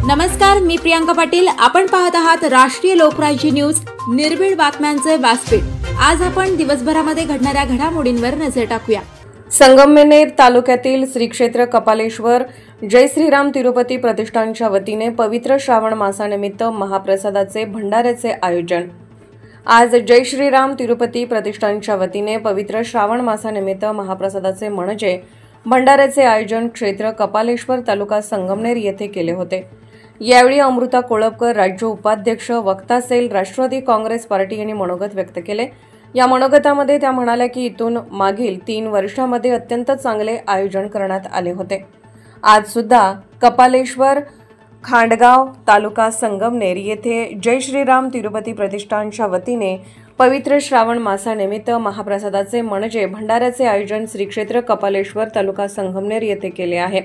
नमस्कार, मी प्रियांका पाटील। आपण पाहत आहात राष्ट्रीय लोकराज्य न्यूज, निर्भीड बातम्यांचे व्यासपीठ। आज आपण दिवसभरामध्ये घडणाऱ्या घडामोडींवर नजर टाकूया। संगमनेर तालुक्यातील श्री क्षेत्र कपालेश्वर जय श्रीराम तिरुपती प्रतिष्ठानच्या वतीने पवित्र श्रावण मासानिमित्त महाप्रसादाचे भंडाऱ्याचे आयोजन। आज जय श्रीराम तिरुपती प्रतिष्ठानच्या वतीने पवित्र श्रावण मासानिमित्त महाप्रसादाचे म्हणजे भंडाऱ्याचे आयोजन क्षेत्र कपालेश्वर तालुका संगमनेर येथे केले होते। यावेळी अमृता कोळपकर, राज्य उपाध्यक्ष, वक्ता सेल, राष्ट्रवादी काँग्रेस पार्टी यांनी मनोगत व्यक्त केले। या मनोगतामध्ये त्या म्हणाल्या की इथून मागील 3 वर्षांमध्ये अत्यंत चांगले आयोजन करण्यात आले होते। आज सुद्धा कपालेश्वर, खांडगाव, तालुका संगमनेर येथे जय श्रीराम तिरुपती प्रतिष्ठानच्या वतीने पवित्र श्रावण मासानिमित्त महाप्रसादाचे म्हणजे भंडाऱ्याचे आयोजन श्री क्षेत्र कपालेश्वर तालुका संगमनेर येथे केले आहे।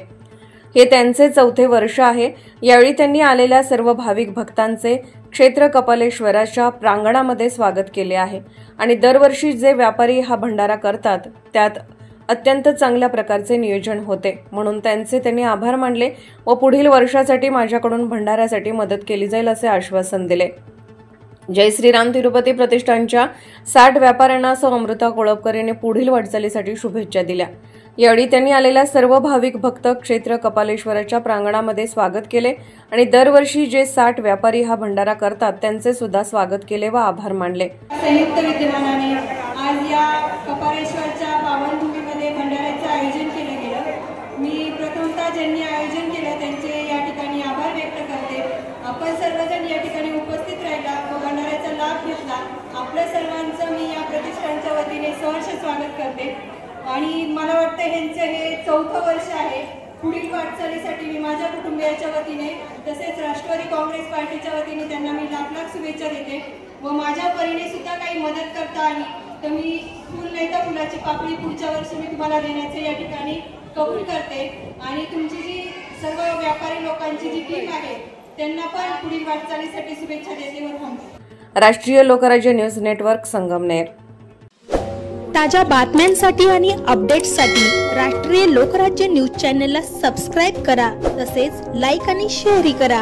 हे त्यांचे 4थे वर्ष आहे। यावेळी त्यांनी आलेल्या सर्व भाविक भक्तांचे क्षेत्र कपालेश्वराच्या प्रांगणामध्ये स्वागत केले आहे आणि दरवर्षी जे व्यापारी हा भंडारा करतात त्यात अत्यंत चांगल्या प्रकारचे नियोजन होते, म्हणून त्यांनी आभार मानले व पुढील वर्षासाठी माझ्याकडून भंडाऱ्यासाठी मदत केली जाईल असे आश्वासन दिले। जय श्रीराम तिरुपती प्रतिष्ठानच्या 60 व्यापाऱ्यांना अमृता कोळपकर यांनी पुढील वाटचालीसाठी शुभेच्छा दिल्या। यावेळी त्यांनी आलेल्या सर्व भाविक भक्त क्षेत्र कपालेश्वराच्या प्रांगणामध्ये स्वागत केले आणि दरवर्षी जे 60 व्यापारी हा भंडारा करतात त्यांचे सुद्धा स्वागत केले व आभार मानले। संयुक्त विद्यमानाने आज या कपालेश्वरच्या पावनभूमीमध्ये भंडाऱ्याचे आयोजन केले गेलं। मी प्रथमतः ज्यांनी आयोजन केलं त्यांचे या ठिकाणी आभार व्यक्त करते। आपण सर्वजण या ठिकाणी उपस्थित राहिला व भंडाऱ्याचा लाभ घेतला। आपल्या सर्वांचं मी या प्रतिष्ठानच्या वतीने सहर्ष स्वागत करते आणि मला वाटतं ह्यांचं हे 4थं वर्ष आहे। पुढील वाटचालीसाठी मी माझ्या कुटुंबियाच्या वतीने तसेच राष्ट्रवादी काँग्रेस पार्टीच्या वतीने त्यांना मी लाख शुभेच्छा देते व माझ्या परीने सुद्धा काही मदत करता आली तर मी फुल नाही तर फुलाची पाकळी पुढच्या वर्षी मी तुम्हाला देण्याचे या ठिकाणी कबूल करते आणि तुमची जी सर्व व्यापारी लोकांची जी टीम आहे त्यांना पण पुढील वाटचालीसाठी शुभेच्छा देते व थांबते। राष्ट्रीय लोकराज्य न्यूज नेटवर्क संगमनेर। ताज्या बातम्यांसाठी आणि अपडेट्ससाठी राष्ट्रीय लोकराज्य न्यूज चॅनलला सबस्क्राइब करा, तसेच लाईक आणि शेअर करा।